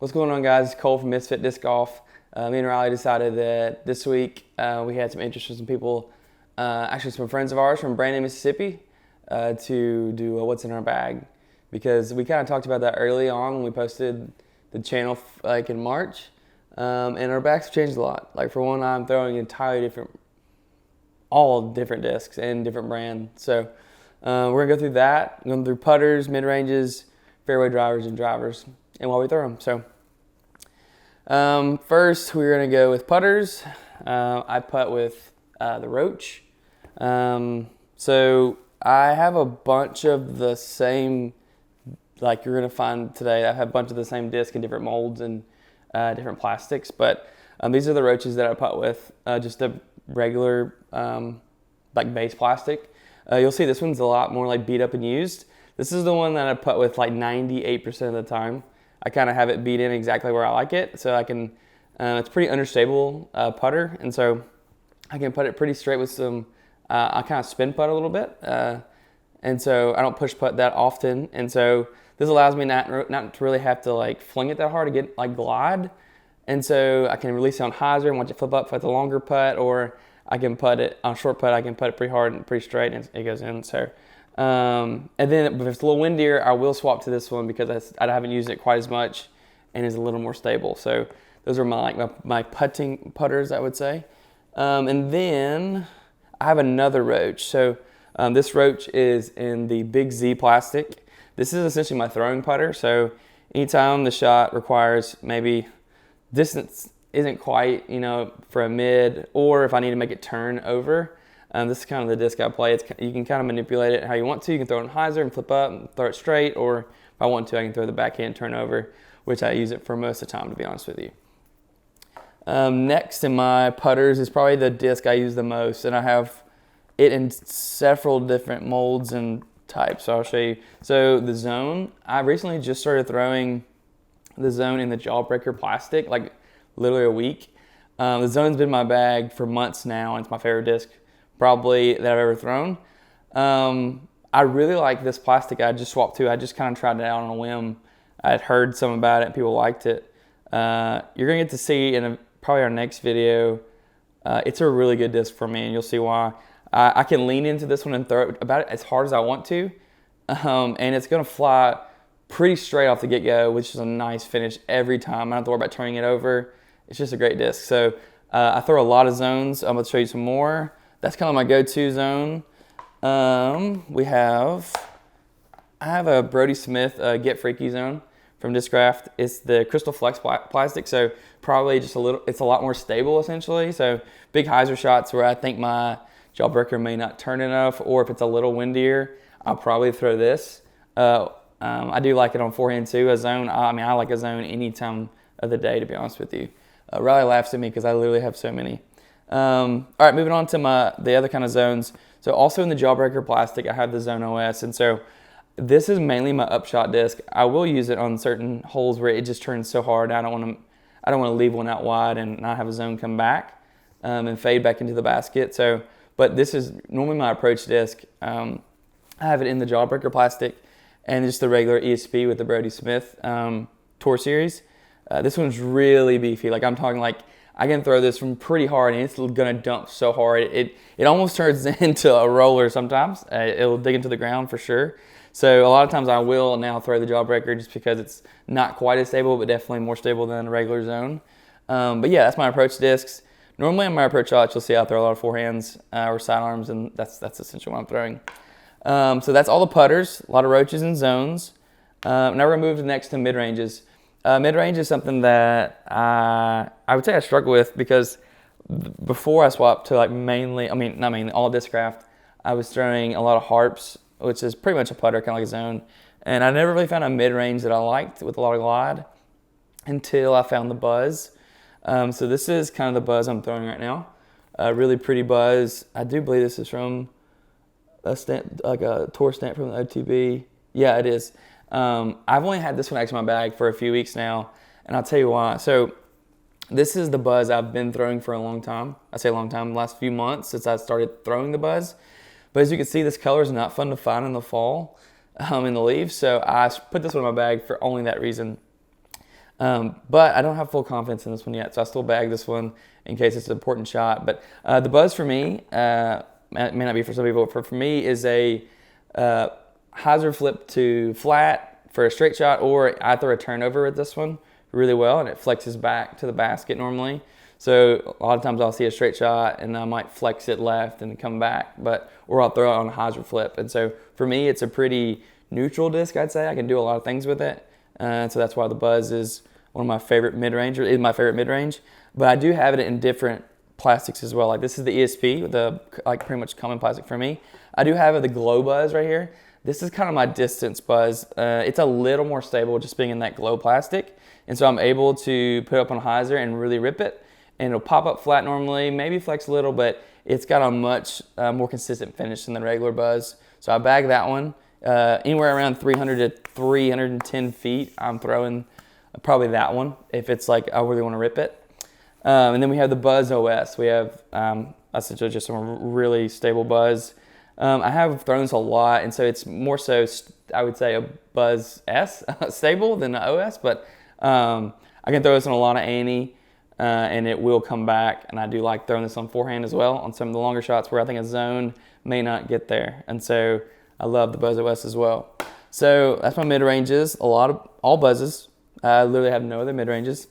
What's going on, guys? It's Cole from Misfit Disc Golf. Me and Riley decided that this week we had some interest from some people, actually some friends of ours from Brandon, Mississippi, to do a What's in Our Bag, because we kind of talked about that early on when we posted the channel like in March, and our bags have changed a lot. Like, for one, I'm throwing entirely different, all different discs and different brand. So we're gonna go through that, going through putters, mid ranges, fairway drivers, and drivers, and while we throw them. So first, we're going to go with putters. I putt with the Roach. So I have a bunch of the same, like you're going to find today. I have a bunch of the same disc in different molds and different plastics. But these are the Roaches that I putt with, just a regular like base plastic. You'll see this one's a lot more like beat up and used. This is the one that I putt with like 98% of the time. I kind of have it beat in exactly where I like it, so I can. It's pretty understable putter, and so I can put it pretty straight with some. I kind of spin putt a little bit, and so I don't push putt that often, and so this allows me not to really have to like fling it that hard to get like glide, and so I can release it on hyzer and watch it flip up for the longer putt, or I can putt it on short putt. I can putt it pretty hard and pretty straight, and it goes in. So. And then if it's a little windier, I will swap to this one because I haven't used it quite as much and is a little more stable. So those are my putting putters, I would say. And then I have another Roach. So this Roach is in the Big Z plastic. This is essentially my throwing putter. So anytime the shot requires maybe distance isn't quite, for a mid, or if I need to make it turn over, this is kind of the disc I play. You can kind of manipulate it how you want to. You can throw it in hyzer and flip up and throw it straight, or if I want to, I can throw the backhand turnover, which I use it for most of the time, to be honest with you. Next in my putters is probably the disc I use the most, and I have it in several different molds and types, so I'll show you. So the Zone, I recently just started throwing the Zone in the Jawbreaker plastic, like literally a week. The Zone's been in my bag for months now, and it's my favorite disc probably that I've ever thrown. I really like this plastic I just swapped to. I just kind of tried it out on a whim. I had heard some about it and people liked it. You're gonna get to see in probably our next video. It's a really good disc for me, and you'll see why. I can lean into this one and throw it about as hard as I want to, and it's gonna fly pretty straight off the get-go, which is a nice finish every time. I don't have to worry about turning it over. It's just a great disc. So I throw a lot of zones. I'm gonna show you some more. That's kind of my go-to zone. I have a Brodie Smith Get Freaky zone from Discraft. It's the Crystal Flex plastic, so probably just it's a lot more stable essentially. So big hyzer shots where I think my Jawbreaker may not turn enough, or if it's a little windier, I'll probably throw this. I do like it on forehand too, a zone. I like a zone any time of the day, to be honest with you. Riley laughs at me because I literally have so many. All right, moving on to the other kind of zones. So also in the Jawbreaker plastic, I have the Zone OS, and so this is mainly my upshot disc. I will use it on certain holes where it just turns so hard. I don't want to leave one out wide and not have a zone come back and fade back into the basket. So, but this is normally my approach disc. I have it in the Jawbreaker plastic and just the regular ESP with the Brodie Smith Tour Series. This one's really beefy. Like, I'm talking like I can throw this from pretty hard, and it's gonna dump so hard. It almost turns into a roller sometimes. It'll dig into the ground for sure. So a lot of times I will now throw the Jawbreaker just because it's not quite as stable, but definitely more stable than a regular zone. But yeah, that's my approach discs. Normally on my approach shots, you'll see I throw a lot of forehands or sidearms, and that's essentially what I'm throwing. So that's all the putters, a lot of Roaches and zones. Now we're gonna move next to mid ranges. Mid-range is something that I would say I struggle with because before I swapped to not mainly, all Discraft, I was throwing a lot of harps, which is pretty much a putter, kind of like a zone. And I never really found a mid-range that I liked with a lot of glide until I found the Buzz. So this is kind of the Buzz I'm throwing right now. A really pretty Buzz. I do believe this is from a stamp, like a tour stamp from the OTB. Yeah, it is. I've only had this one actually in my bag for a few weeks now, and I'll tell you why. So this is the Buzz I've been throwing for a long time. I say a long time, the last few months since I started throwing the Buzz. But as you can see, this color is not fun to find in the fall in the leaves, so I put this one in my bag for only that reason. But I don't have full confidence in this one yet, so I still bag this one in case it's an important shot. But the buzz for me, it may not be for some people, but for me is a hyzer flip to flat for a straight shot, or I throw a turnover with this one really well, and it flexes back to the basket normally. So a lot of times I'll see a straight shot and I might flex it left and come back, or I'll throw it on a hyzer flip. And so for me, it's a pretty neutral disc, I'd say. I can do a lot of things with it. So that's why the buzz is one of my favorite mid-range, or is my favorite mid-range. But I do have it in different plastics as well. Like this is the ESP, like pretty much common plastic for me. I do have the Glow Buzz right here. This is kind of my distance buzz. It's a little more stable just being in that glow plastic. And so I'm able to put it up on a hyzer and really rip it. And it'll pop up flat normally, maybe flex a little, but it's got a much more consistent finish than the regular buzz. So I bag that one. Anywhere around 300 to 310 feet, I'm throwing probably that one if it's like I really want to rip it. And then we have the Buzz OS. We have essentially just some really stable buzz. I have thrown this a lot, and so it's more so, I would say, a Buzz S stable than an OS, but I can throw this on a lot of Annie, and it will come back, and I do like throwing this on forehand as well on some of the longer shots where I think a zone may not get there, and so I love the Buzz OS as well. So that's my mid-ranges, all buzzes. I literally have no other mid-ranges.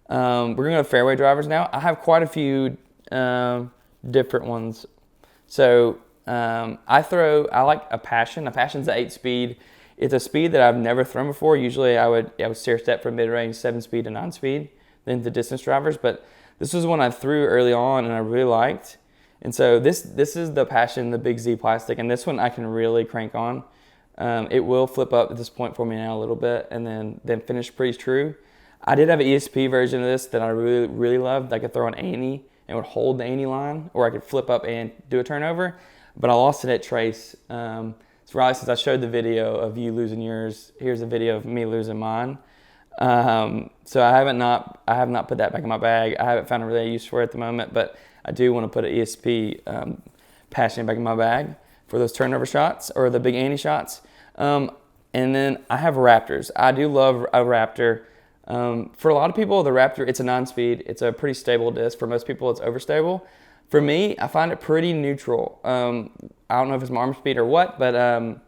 We're going to go fairway drivers now. I have quite a few different ones. So I like a Passion. A Passion's an 8-speed. It's a speed that I've never thrown before. Usually I would stair step from mid-range 7-speed to 9-speed, then the distance drivers. But this was one I threw early on and I really liked. And so this is the Passion, the Big Z plastic, and this one I can really crank on. It will flip up at this point for me now a little bit, and then finish pretty true. I did have an ESP version of this that I really, really loved. I could throw an Annie and would hold the Annie line, or I could flip up and do a turnover, but I lost it at Trace. So Riley, since I showed the video of you losing yours, here's a video of me losing mine. So I have not put that back in my bag. I haven't found a really use for it at the moment, but I do want to put an ESP Passion back in my bag for those turnover shots or the big Annie shots. And then I have Raptors. I do love a Raptor. For a lot of people, the Raptor, it's a 9-speed. It's a pretty stable disc. For most people, it's overstable. For me, I find it pretty neutral. I don't know if it's my arm speed or what, but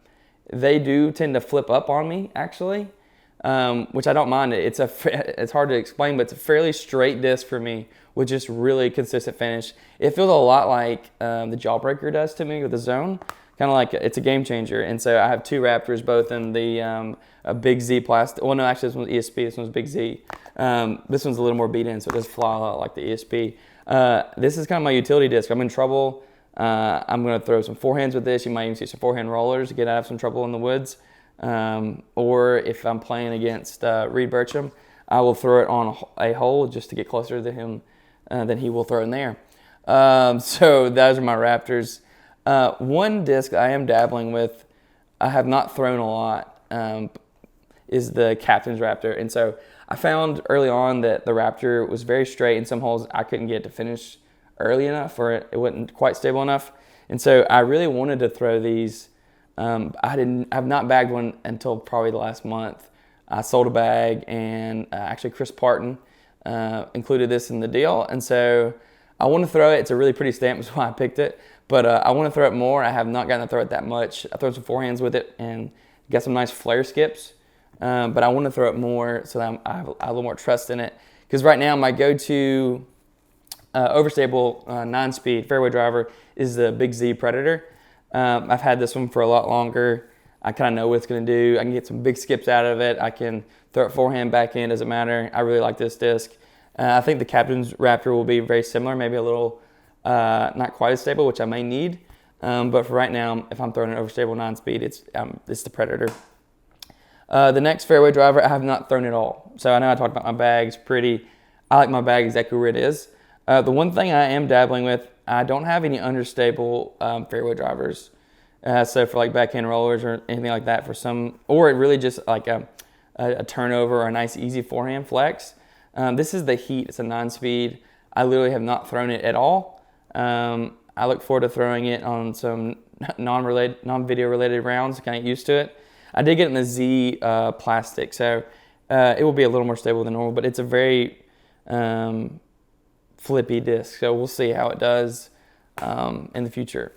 they do tend to flip up on me, actually, which I don't mind. It's hard to explain, but it's a fairly straight disc for me with just really consistent finish. It feels a lot like the Jawbreaker does to me with the Zone. Kind of like it's a game changer. And so I have two Raptors, both in the a Big Z plastic. Well, no, actually this one's ESP. This one's Big Z. This one's a little more beat in, so it does fly a lot like the ESP. This is kind of my utility disc. I'm in trouble. I'm going to throw some forehands with this. You might even see some forehand rollers to get out of some trouble in the woods. Or if I'm playing against Reed Bircham, I will throw it on a hole just to get closer to him than he will throw in there. So those are my Raptors. One disc I am dabbling with, I have not thrown a lot, is the Captain's Raptor. And so I found early on that the Raptor was very straight. In some holes, I couldn't get it to finish early enough, or it wasn't quite stable enough. And so I really wanted to throw these. I've not bagged one until probably the last month. I sold a bag, and actually Chris Parton included this in the deal. And so I want to throw it. It's a really pretty stamp, that's why I picked it. But I want to throw it more. I have not gotten to throw it that much. I throw some forehands with it and got some nice flare skips. But I want to throw it more so that I have a little more trust in it. Because right now my go-to overstable 9-speed fairway driver is the Big Z Predator. I've had this one for a lot longer. I kind of know what it's going to do. I can get some big skips out of it. I can throw it forehand, backhand, doesn't matter. I really like this disc. I think the Captain's Raptor will be very similar, maybe a little not quite as stable, which I may need. But for right now, if I'm throwing an overstable 9-speed, it's the Predator. The next fairway driver, I have not thrown at all. So I know I talked about my bags I like my bag exactly where it is. The one thing I am dabbling with, I don't have any understable fairway drivers. So for like backhand rollers or anything like that or it really just like a turnover or a nice easy forehand flex. This is the Heat. It's a 9-speed. I literally have not thrown it at all. I look forward to throwing it on some non-video related rounds to kind of get used to it. I did get it in the Z plastic, so it will be a little more stable than normal, but it's a very flippy disc. So we'll see how it does in the future.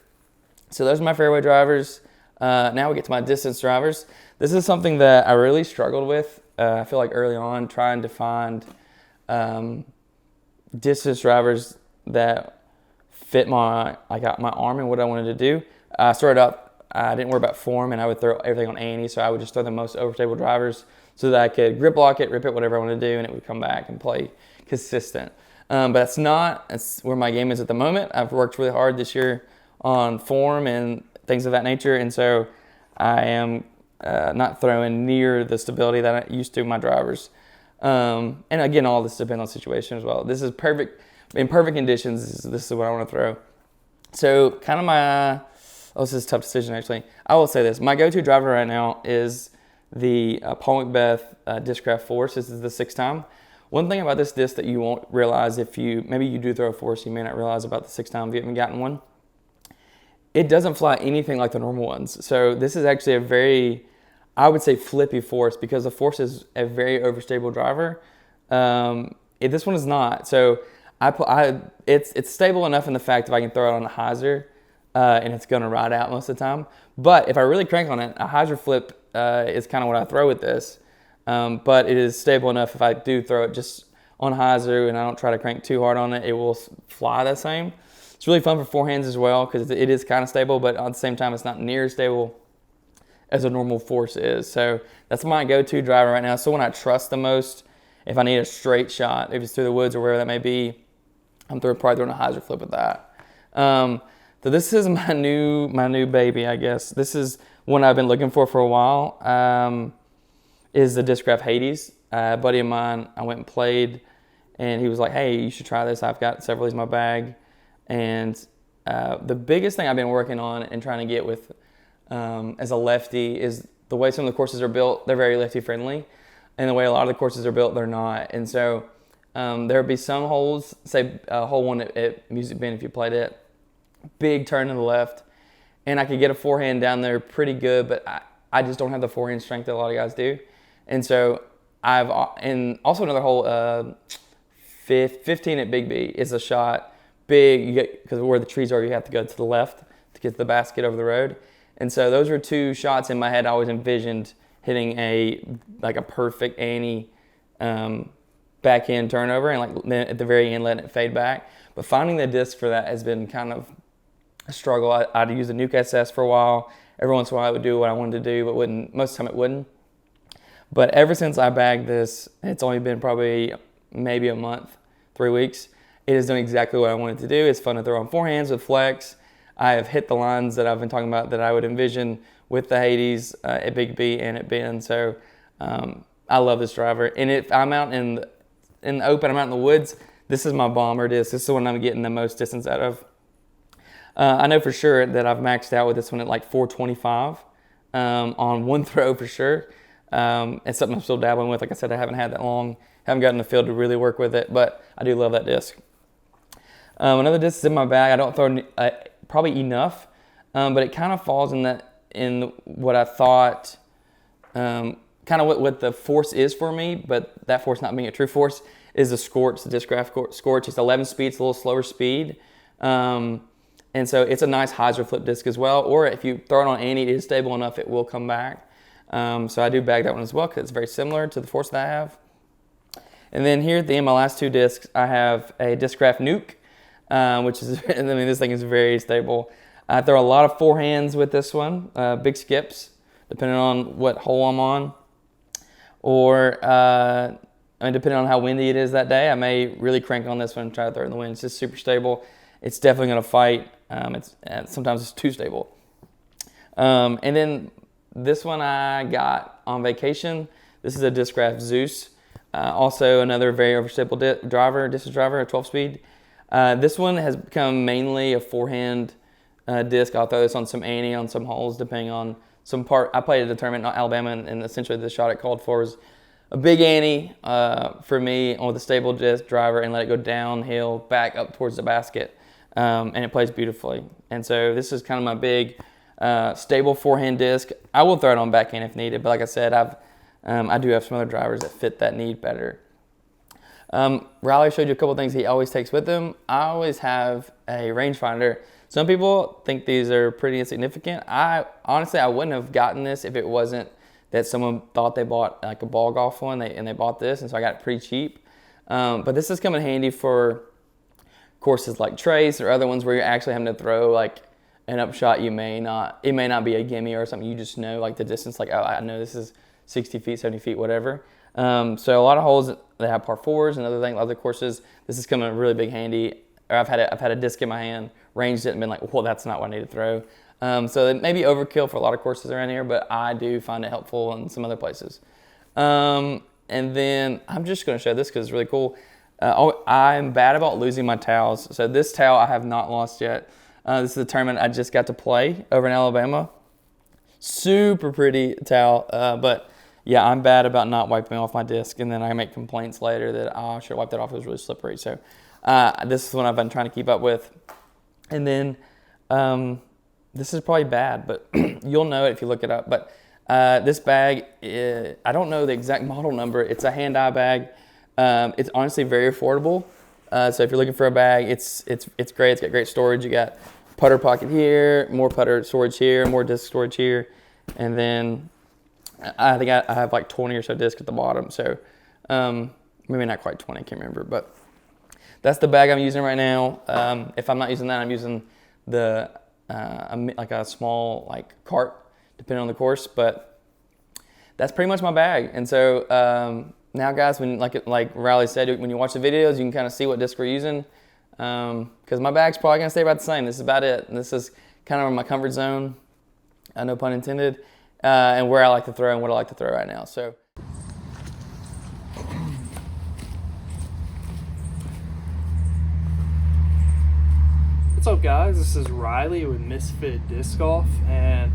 So those are my fairway drivers. Now we get to my distance drivers. This is something that I really struggled with. I feel like early on trying to find distance drivers that fit my arm and what I wanted to do. I started out, I didn't worry about form, and I would throw everything on Annie, so I would just throw the most overstable drivers so that I could grip lock it, rip it, whatever I wanted to do, and it would come back and play consistent. But that's where my game is at the moment. I've worked really hard this year on form and things of that nature, and so I am not throwing near the stability that I used to in my drivers. And again, all this depends on situation as well. This is perfect. In perfect conditions, this is what I want to throw. So kind of this is a tough decision actually. I will say this. My go-to driver right now is the Paul Macbeth Discraft Force. This is the 6 time. One thing about this disc that you won't realize maybe you do throw a Force, you may not realize about the 6 time if you haven't gotten one. It doesn't fly anything like the normal ones. So this is actually a very, I would say, flippy Force, because the Force is a very overstable driver. This one is not. So it's stable enough in the fact if I can throw it on a hyzer, and it's going to ride out most of the time. But if I really crank on it, a hyzer flip is kind of what I throw with this. But it is stable enough if I do throw it just on hyzer and I don't try to crank too hard on it, it will fly the same. It's really fun for forehands as well because it is kind of stable, but at the same time, it's not near as stable as a normal Force is. So that's my go-to driver right now. So when I trust the most, if I need a straight shot, if it's through the woods or wherever that may be, I'm probably throwing a hyzer flip with that. So this is my new baby, I guess. This is one I've been looking for a while. Is the Discraft Hades. A buddy of mine, I went and played, and he was like, "Hey, you should try this. I've got several of these in my bag." And the biggest thing I've been working on and trying to get with as a lefty is the way some of the courses are built. They're very lefty friendly, and the way a lot of the courses are built, they're not. And so there would be some holes, say hole 1 at Music Bend if you played it, big turn to the left, and I could get a forehand down there pretty good, but I just don't have the forehand strength that a lot of guys do. And so and also another hole, 15 at Big B is a shot big, because where the trees are, you have to go to the left to get the basket over the road. And so those are 2 shots in my head I always envisioned hitting a perfect Annie backhand turnover, and then at the very end letting it fade back. But finding the disc for that has been kind of a struggle. I'd use a Nuke SS for a while. Every once in a while it would do what I wanted to do, but most of the time it wouldn't. But ever since I bagged this, it's only been probably maybe a month, 3 weeks. It has done exactly what I wanted to do. It's fun to throw on forehands with flex. I have hit the lines that I've been talking about that I would envision with the Hades at Big B and at Bend. So I love this driver. And if I'm out in the open, I'm out in the woods, this is my bomber disc. This is the one I'm getting the most distance out of. I know for sure that I've maxed out with this one at 425 on one throw for sure. It's something I'm still dabbling with. Like I said, I haven't had that long. Haven't gotten in the field to really work with it, but I do love that disc. Another disc is in my bag. I don't throw probably enough, but it kind of falls in what I thought, kind of what the Force is for me, but that Force not being a true Force is the Scorch, the Discraft Scorch. It's 11 speed, it's a little slower speed. And so it's a nice hyzer flip disc as well, or if you throw it on Annie, it is stable enough, it will come back. So I do bag that one as well because it's very similar to the Force that I have. And then here at the end, my last 2 discs, I have a Discraft Nuke, which is, this thing is very stable. I throw a lot of forehands with this one, big skips, depending on what hole I'm on. Or, depending on how windy it is that day, I may really crank on this one and try to throw it in the wind. It's just super stable. It's definitely going to fight. Sometimes it's too stable. And then this one I got on vacation. This is a Discraft Zeus. Also another very overstable distance driver, a 12-speed. This one has become mainly a forehand disc. I'll throw this on some Annie on some holes, depending on some part. I played at a tournament in Alabama, and essentially the shot it called for was a big Annie for me with a stable disc driver and let it go downhill, back up towards the basket, and it plays beautifully. And so this is kind of my big stable forehand disc. I will throw it on backhand if needed, but like I said, I do have some other drivers that fit that need better. Riley showed you a couple things he always takes with him. I always have a rangefinder. Some people think these are pretty insignificant. Honestly, I wouldn't have gotten this if it wasn't that someone thought they bought like a ball golf one and they bought this, and so I got it pretty cheap. But this is coming handy for courses like Trace or other ones where you're actually having to throw like an upshot. It may not be a gimme or something. You just know like the distance, like, oh, I know this is 60 feet, 70 feet, whatever. So a lot of holes that have par fours and other courses, this is coming really big handy. Or I've had a disc in my hand, ranged it, and been like, well, that's not what I need to throw. So it may be overkill for a lot of courses around here, but I do find it helpful in some other places. And then I'm just going to show this because it's really cool. I'm bad about losing my towels. So this towel I have not lost yet. This is a tournament I just got to play over in Alabama. Super pretty towel, but yeah, I'm bad about not wiping off my disc, and then I make complaints later that I should have wiped it off. It was really slippery. So this is one I've been trying to keep up with. And then this is probably bad, but you'll know it if you look it up. But this bag, I don't know the exact model number. It's a hand-eye bag. It's honestly very affordable. So if you're looking for a bag, it's great. It's got great storage. You got putter pocket here, more putter storage here, more disc storage here, and then I think I have like 20 or so discs at the bottom. So maybe not quite 20, I can't remember, but that's the bag I'm using right now. If I'm not using that, I'm using the like a small like cart, depending on the course. But that's pretty much my bag. And so now, guys, when like Riley said, when you watch the videos, you can kind of see what disc we're using. Because my bag's probably gonna stay about the same. This is about it. And this is kind of my comfort zone, no pun intended, and where I like to throw and what I like to throw right now. So. What's up, guys? This is Riley with Misfit Disc Golf, and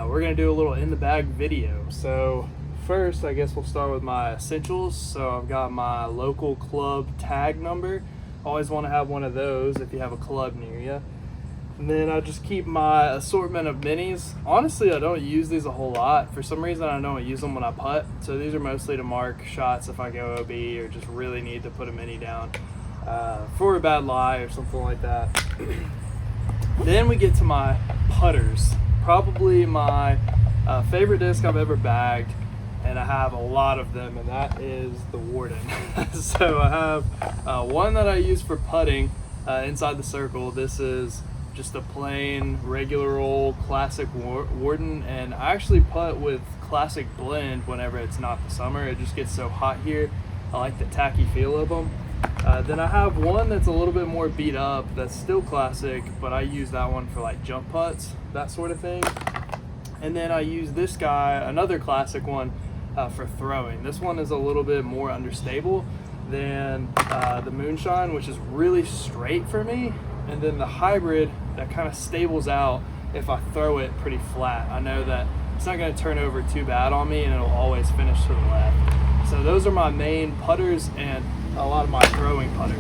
we're gonna do a little in the bag video. So first, I guess we'll start with my essentials. So I've got my local club tag number. Always want to have one of those if you have a club near you. And then I just keep my assortment of minis. Honestly, I don't use these a whole lot. For some reason, I don't use them when I putt. So these are mostly to mark shots if I go OB or just really need to put a mini down for a bad lie or something like that. Then we get to my putters. Probably my favorite disc I've ever bagged, and I have a lot of them, and that is the Warden. So I have one that I use for putting inside the circle. This is just a plain, regular old classic Warden, and I actually putt with Classic Blend whenever it's not the summer. It just gets so hot here. I like the tacky feel of them. Then I have one that's a little bit more beat up, that's still classic, but I use that one for like jump putts, that sort of thing. And then I use this guy, another classic one, for throwing. This one is a little bit more understable than the Moonshine, which is really straight for me. And then the Hybrid, that kind of stables out if I throw it pretty flat. I know that it's not going to turn over too bad on me, and it'll always finish to the left. So those are my main putters and a lot of my throwing putters.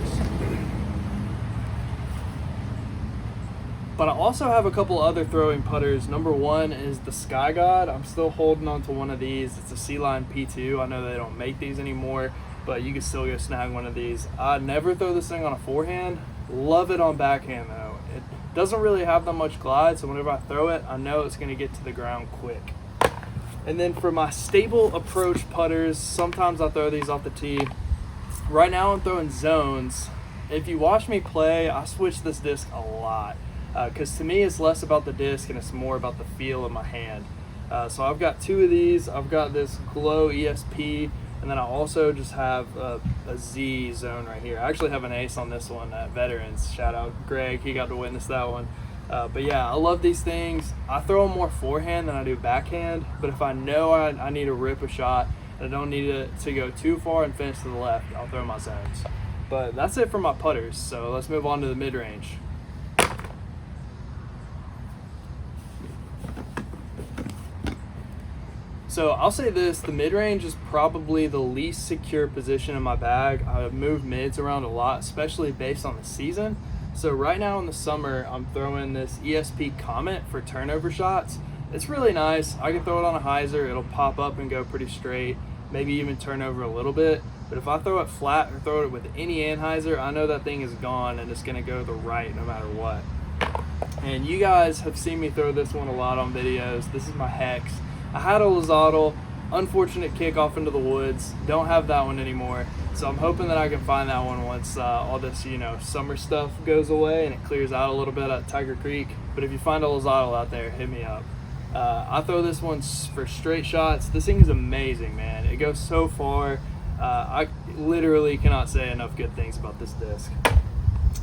But I also have a couple other throwing putters. Number one is the Sky God. I'm still holding on to one of these. It's a C-Line P2. I know they don't make these anymore, but you can still go snag one of these. I never throw this thing on a forehand. Love it on backhand though. It doesn't really have that much glide, so whenever I throw it, I know it's gonna get to the ground quick. And then for my stable approach putters, sometimes I throw these off the tee. Right now I'm throwing zones. If you watch me play, I switch this disc a lot. Because to me it's less about the disc and it's more about the feel of my hand. So I've got two of these. I've got this Glow ESP, and then I also just have a Z zone right here. I actually have an ace on this one at Veterans. Shout out Greg, he got to witness that one. But yeah, I love these things. I throw them more forehand than I do backhand, but if I know I need to rip a shot and I don't need it to go too far and finish to the left, I'll throw my zones. But that's it for my putters, so let's move on to the mid-range. So I'll say this, the mid-range is probably the least secure position in my bag. I move mids around a lot, especially based on the season. So right now in the summer, I'm throwing this ESP Comet for turnover shots, it's really nice. I can throw it on a hyzer, it'll pop up and go pretty straight, maybe even turn over a little bit. But if I throw it flat or throw it with any anhyzer, I know that thing is gone and it's gonna go to the right no matter what. And you guys have seen me throw this one a lot on videos. This is my Hex. I had a Lizardle, unfortunate kick off into the woods. Don't have that one anymore. So I'm hoping that I can find that one once all this, summer stuff goes away and it clears out a little bit at Tiger Creek. But if you find a Lizardle out there, hit me up. I throw this one for straight shots. This thing is amazing, man. It goes so far. I literally cannot say enough good things about this disc.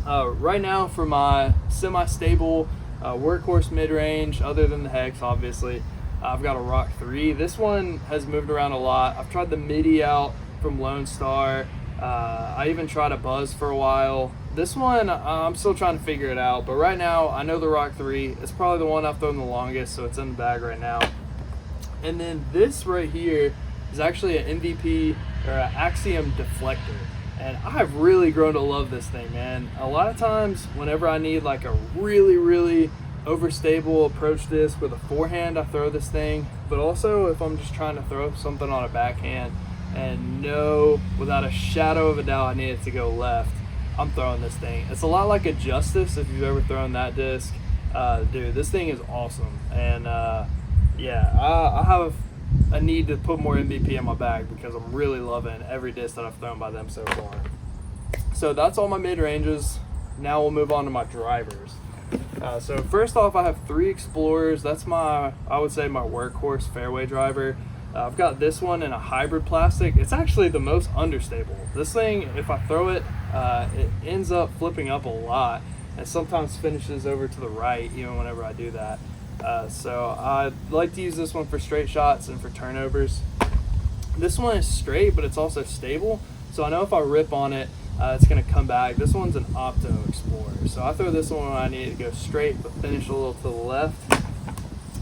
Right now, for my semi-stable workhorse mid-range, other than the Hex, obviously, I've got a Rock 3. This one has moved around a lot. I've tried the MIDI out from Lone Star. I even tried a Buzz for a while. This one, I'm still trying to figure it out, but right now, I know the Rock 3. It's probably the one I've thrown the longest, so it's in the bag right now. And then this right here is actually an MVP, or an Axiom deflector. And I've really grown to love this thing, man. A lot of times, whenever I need like a really, really overstable approach disc with a forehand, I throw this thing. But also, if I'm just trying to throw something on a backhand and know without a shadow of a doubt I need it to go left, I'm throwing this thing. It's a lot like a Justice, if you've ever thrown that disc. Dude, this thing is awesome. And yeah, I have a need to put more MVP in my bag because I'm really loving every disc that I've thrown by them so far. So that's all my mid-ranges. Now we'll move on to my drivers. So first off, I have 3 Explorers. That's I would say my workhorse fairway driver. I've got this one in a hybrid plastic. It's actually the most understable. This thing, if I throw it, it ends up flipping up a lot and sometimes finishes over to the right even whenever I do that. So I like to use this one for straight shots and for turnovers. This one is straight, but it's also stable. So I know if I rip on it, it's going to come back. This one's an Opto Explorer. So I throw this one when I need it to go straight, but finish a little to the left.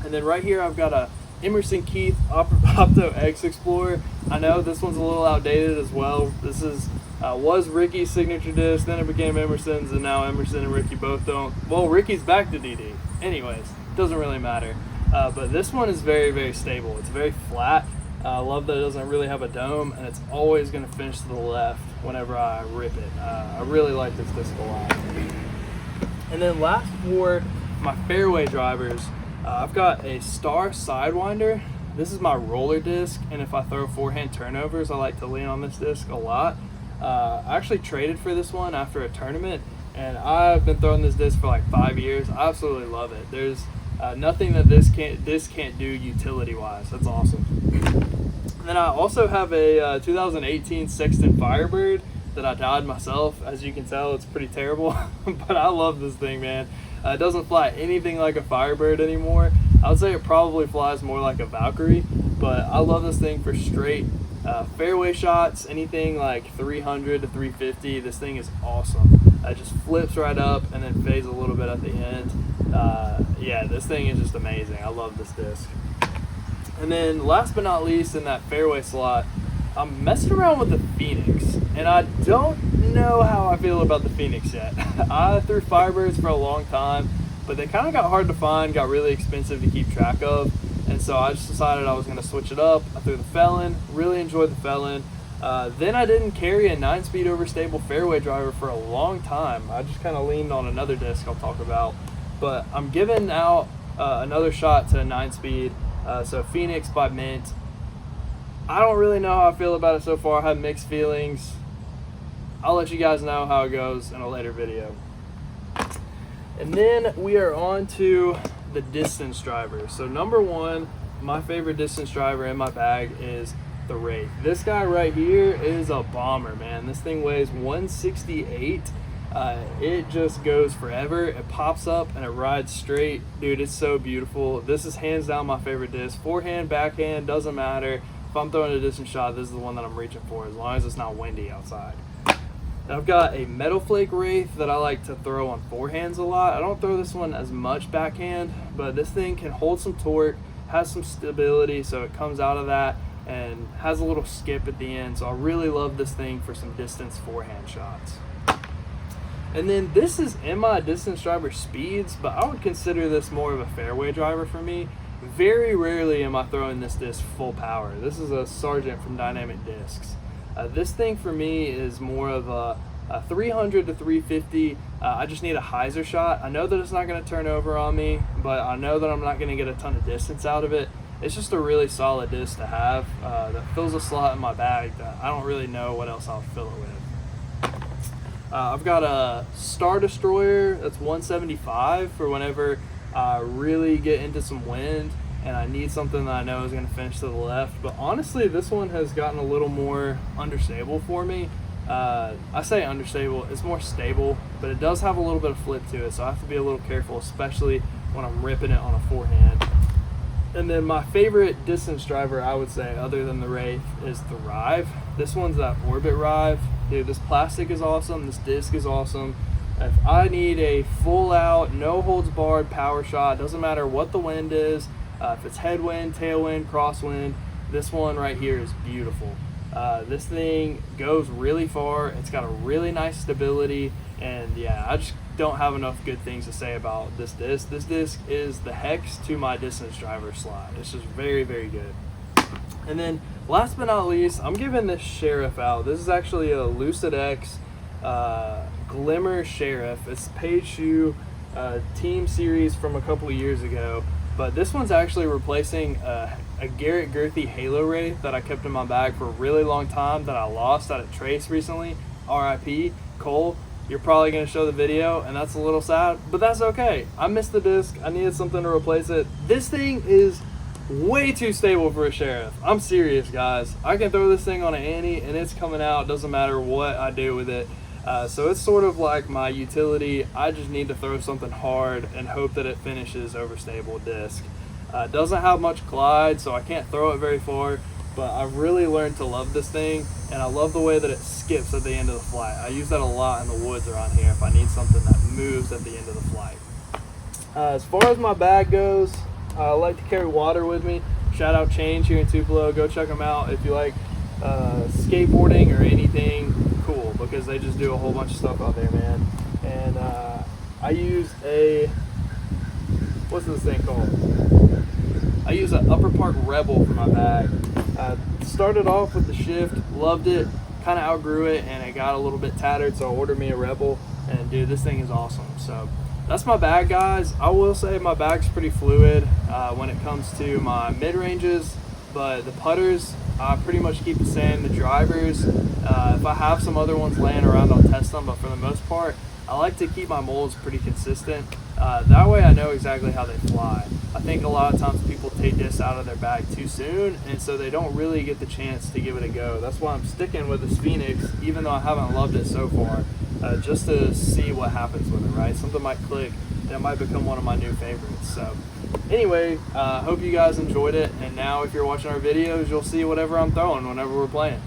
And then right here, I've got a Emerson Keith Opto X Explorer. I know this one's a little outdated as well. This was Ricky's signature disc, then it became Emerson's, and now Emerson and Ricky both don't. Well, Ricky's back to DD. Anyways, doesn't really matter. But this one is very, very stable. It's very flat. I love that it doesn't really have a dome, and it's always going to finish to the left whenever I rip it. I really like this disc a lot. And then last for my fairway drivers, I've got a Star Sidewinder. This is my roller disc, and if I throw forehand turnovers, I like to lean on this disc a lot. I actually traded for this one after a tournament, and I've been throwing this disc for like 5 years. I absolutely love it. There's nothing that this can't do utility-wise. That's awesome. And then I also have a 2018 Sexton Firebird that I dyed myself. As you can tell, it's pretty terrible, but I love this thing, man. It doesn't fly anything like a Firebird anymore. I would say it probably flies more like a Valkyrie, but I love this thing for straight fairway shots, anything like 300 to 350. This thing is awesome. It just flips right up and then fades a little bit at the end. Yeah, this thing is just amazing. I love this disc. And then last but not least, in that fairway slot, I'm messing around with the Phoenix, and I don't know how I feel about the Phoenix yet. I threw Firebirds for a long time, but they kind of got hard to find, got really expensive to keep track of, and so I just decided I was going to switch it up. I threw the Felon, really enjoyed the Felon. Then I didn't carry a 9-speed overstable fairway driver for a long time. I just kind of leaned on another disc I'll talk about, but I'm giving out another shot to a 9-speed. So Phoenix by Mint. I don't really know how I feel about it so far. I have mixed feelings. I'll let you guys know how it goes in a later video. And then we are on to the distance driver. So number one, my favorite distance driver in my bag is the Wraith. This guy right here is a bomber, man. This thing weighs 168. It just goes forever. It pops up and it rides straight. Dude, it's so beautiful. This is hands down my favorite disc. Forehand, backhand, doesn't matter. If I'm throwing a distance shot, this is the one that I'm reaching for, as long as it's not windy outside. I've got a Metal Flake Wraith that I like to throw on forehands a lot. I don't throw this one as much backhand, but this thing can hold some torque, has some stability, so it comes out of that, and has a little skip at the end. So I really love this thing for some distance forehand shots. And then this is in my distance driver speeds, but I would consider this more of a fairway driver for me. very rarely am I throwing this disc full power. This is a Sargent from Dynamic Discs. This thing for me is more of a 300 to 350. I just need a hyzer shot. I know that it's not going to turn over on me, but I know that I'm not going to get a ton of distance out of it. It's just a really solid disc to have that fills a slot in my bag that I don't really know what else I'll fill it with. I've got a Star Destroyer that's 175 for whenever I really get into some wind and I need something that I know is going to finish to the left. But honestly, this one has gotten a little more understable for me. I say understable, it's more stable, but it does have a little bit of flip to it, so I have to be a little careful, especially when I'm ripping it on a forehand. And then my favorite distance driver, I would say, other than the Wraith, is the Rive. This one's that Orbit Rive. Dude, this plastic is awesome, this disc is awesome. If I need a full out, no holds barred power shot, doesn't matter what the wind is, if it's headwind, tailwind, crosswind, this one right here is beautiful. This thing goes really far, it's got a really nice stability, and yeah, I just don't have enough good things to say about this disc. This disc is the hex to my distance driver slide. It's just very, very good. And then last but not least, I'm giving this Sheriff out. This is actually a Lucid X Glimmer Sheriff. It's Paige Shoe team series from a couple of years ago. But this one's actually replacing a Garrett Girthy Halo Wraith that I kept in my bag for a really long time that I lost out at Trace recently. RIP. Cole, you're probably going to show the video, and that's a little sad, but that's okay. I missed the disc. I needed something to replace it. This thing is way too stable for a Sheriff. I'm serious, guys. I can throw this thing on an Annie, and it's coming out. Doesn't matter what I do with it. So it's sort of like my utility. I just need to throw something hard and hope that it finishes over stable disc. It doesn't have much glide, so I can't throw it very far, but I've really learned to love this thing, and I love the way that it skips at the end of the flight. I use that a lot in the woods around here if I need something that moves at the end of the flight. As far as my bag goes, I like to carry water with me. Shout out Change here in Tupelo. Go check them out if you like skateboarding or anything cool, because they just do a whole bunch of stuff out there, man. And I use a, what's this thing called? I use an Upper Park Rebel for my bag. Started off with the Shift, loved it, kind of outgrew it, and it got a little bit tattered, so I ordered me a Rebel, and dude, this thing is awesome. So that's my bag, guys. I will say my bag's pretty fluid when it comes to my mid-ranges, but the putters, I pretty much keep the same. The drivers, if I have some other ones laying around, I'll test them, but for the most part, I like to keep my molds pretty consistent. That way I know exactly how they fly. I think a lot of times people take discs out of their bag too soon, and so they don't really get the chance to give it a go. That's why I'm sticking with this Phoenix, even though I haven't loved it so far, just to see what happens with it, right? Something might click, and it might become one of my new favorites. So anyway, hope you guys enjoyed it, and now if you're watching our videos, you'll see whatever I'm throwing whenever we're playing.